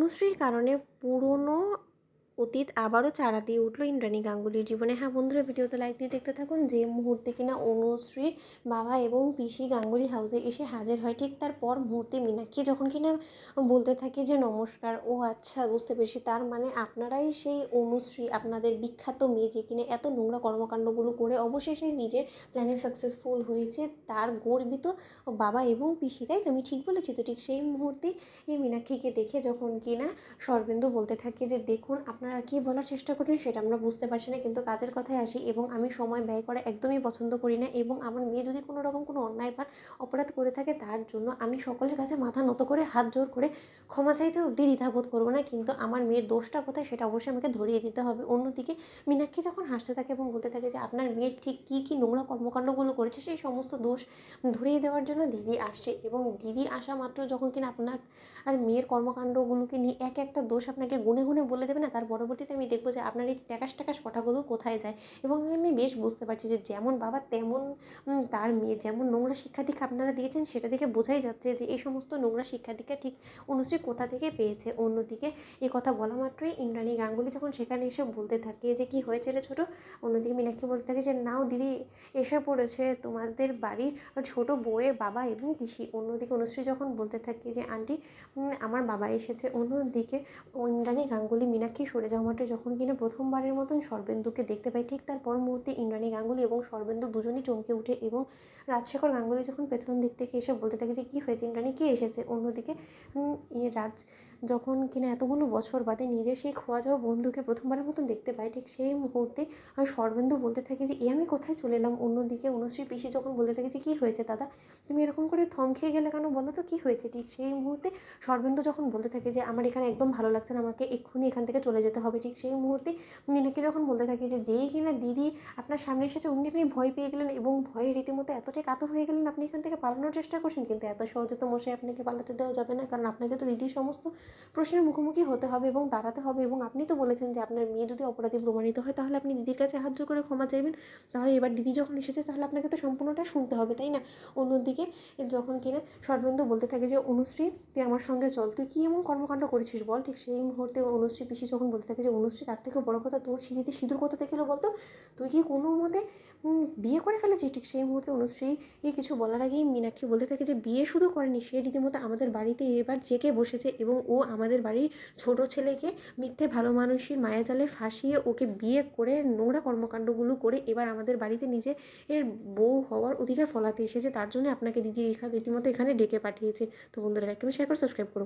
অনুশ্রীর কারণে পুরনো অতীত আবারও চারা দিয়ে উঠল ইন্দ্রাণী গাঙ্গুলির জীবনে। হ্যাঁ বন্ধুরা, ভিডিওতে লাইক দিয়ে দেখতে থাকুন। যে মুহূর্তে কিনা অনুশ্রীর বাবা এবং পিসি গাঙ্গুলি হাউসে এসে হাজির হয়, ঠিক তার পর মুহূর্তে মীনাক্ষী যখন কিনা বলতে থাকে যে নমস্কার, ও আচ্ছা বুঝতে পেরেছি, তার মানে আপনারাই সেই অনুশ্রী, আপনাদের বিখ্যাত মেয়ে যে কিনা এত নোংরা কর্মকাণ্ডগুলো করে অবশেষে নিজের প্ল্যানে সাকসেসফুল হয়েছে, তার গর্বিত বাবা এবং পিসি। তাই তো আমি ঠিক বলেছি তো? ঠিক সেই মুহূর্তে এই মীনাক্ষীকে দেখে যখন কিনা শরবেন্দু বলতে থাকে যে দেখুন, আপনারা কী বলার চেষ্টা করেন সেটা আমরা বুঝতে পারছি না, কিন্তু কাজের কথায় আসি এবং আমি সময় ব্যয় করা একদমই পছন্দ করি না, এবং আমার মেয়ে যদি কোনো রকম কোনো অন্যায় বা অপরাধ করে থাকে তার জন্য আমি সকলের কাছে মাথা নত করে হাত জোর করে ক্ষমা চাইতে অবধি দ্বিধাবোধ করবো না, কিন্তু আমার মেয়ের দোষটা কোথায় সেটা অবশ্যই আমাকে ধরিয়ে দিতে হবে। অন্যদিকে মীনাক্ষী যখন হাসতে থাকে এবং বলতে থাকে যে আপনার মেয়ের ঠিক কী কী নোংরা কর্মকাণ্ডগুলো করেছে সেই সমস্ত দোষ ধরিয়ে দেওয়ার জন্য দিদি আসছে, এবং দিদি আসা মাত্র যখন কিনা আপনার আর মেয়ের কর্মকাণ্ডগুলোকে নিয়ে এক একটা দোষ আপনাকে গুনে গুনে বলে দেবে না, তার পরবর্তীতে আমি দেখবো যে আপনার এই ট্যাকাস ট্যাকাস কথাগুলো কোথায় যায়। এবং আমি বেশ বুঝতে পারছি যে যেমন বাবা তেমন তার মেয়ে, যেমন নোংরা শিক্ষা দীক্ষা আপনারা দিয়েছেন সেটা দেখে বোঝাই যাচ্ছে যে এই সমস্ত নোংরা শিক্ষা দীক্ষা ঠিক অনুশ্রী কোথা থেকে পেয়েছে। অন্যদিকে এই কথা বলা মাত্রই ইন্দ্রাণী গাঙ্গুলি যখন সেখানে এসে বলতে থাকে যে কি হয়েছে রে ছোটো, অন্যদিকে মীনাক্ষী বলতে থাকে যে নাও দিদি, এসে পড়েছে তোমাদের বাড়ির ছোট বউয়ের বাবা এবং পিসি। অন্যদিকে অনুশ্রী যখন বলতে থাকে যে আন্টি আমার বাবা এসেছে। অন্যদিকে ইন্দ্রাণী গাঙ্গুলি মীনাক্ষী সরে যাওয়া মাত্র যখন কিনা প্রথমবারের মতন শরবেন্দুকে দেখতে পাই, ঠিক তার পর মুহূর্তে ইন্দ্রাণী গাঙ্গুলি এবং শরবেন্দু দুজনই চমকে উঠে, এবং রাজশেখর গাঙ্গুলি যখন পেছন দিক থেকে এসে বলতে থাকে যে কী হয়েছে ইন্দ্রাণী, কে এসেছে। অন্যদিকে রাজ যখন কিনা এতগুলো বছর বাদে নিজের সেই খোয়া যাওয়া বন্ধুকে প্রথমবারের মতন দেখতে পাই, ঠিক সেই মুহূর্তে শরবেন্দু বলতে থাকে যে আমি কোথায় চলে এলাম। অন্যদিকে অনুশ্রী পিসি যখন বলতে থাকে যে কী হয়েছে দাদা, তুমি এরকম করে থম খেয়ে গেলে কেন, বলো তো কী হয়েছে। ঠিক সেই মুহূর্তে শরবেন্দু যখন বলতে থাকে যে আমার এখানে একদম ভালো লাগছে না, আমাকে এক্ষুনি এখান থেকে চলে যেতে হবে। ঠিক সেই মুহূর্তে মীনাক্ষী যখন বলতে থাকে যে যেই কিনা দিদি আপনার সামনে এসেছে অমনি আপনি ভয় পেয়ে গেলেন, এবং ভয়ে রীতিমতো এতটাই কাতো হয়ে গেলেন আপনি এখান থেকে পালানোর চেষ্টা করছেন, কিন্তু এত সহজে তো মশাই আপনাকে পালাতে দেওয়া যাবে না, কারণ আপনাকে তো দিদির সমস্ত প্রশ্নের মুখোমুখি হতে হবে এবং দাঁড়াতে হবে, এবং আপনি তো বলেছেন যে আপনার মেয়ে যদি অপরাধী প্রমাণিত হয় তাহলে আপনি দিদির কাছে হাত জোর করে ক্ষমা চাইবেন, তাহলে এবার দিদি যখন এসেছে তাহলে আপনাকে তো সম্পূর্ণটা শুনতে হবে, তাই না। অন্যদিকে যখন কিনা শরবেন্দু বলতে থাকে যে অনুশ্রী তুই আমার সঙ্গে চল, তুই কী এমন কর্মকাণ্ড করেছিস বল। ঠিক সেই মুহূর্তে অনুশ্রী পিসি যখন বলতে থাকে যে অনুশ্রী তার থেকেও বড় কথা, তোর সিঁড়িতে সিঁদুর কোথা থেকে এলো বলতো, তুই কি কোনো মতে বিয়ে করে ফেলেছিস। ঠিক সেই মুহূর্তে অনুশ্রী কিছু বলার আগেই মীনাক্ষী বলতে থাকে যে বিয়ে শুধু করেনি, সে রীতিমতো আমাদের বাড়িতে এবার জেকে বসেছে, এবং ও আমাদের বাড়ির ছোট ছেলেকে মিথ্যে ভালো মানুষের মায়াজালে ফাঁসিয়ে ওকে বিয়ে করে নোংরা কর্মকাণ্ডগুলো করে এবার আমাদের বাড়িতে নিজে এর বউ হওয়ার অধিকার ফলাতে এসেছে, তার জন্য আপনাকে দিদি রীতিমতো এখানে ডেকে পাঠিয়েছে। তো বন্ধুরা লাইক কমেন্ট শেয়ার করে সাবস্ক্রাইব করো।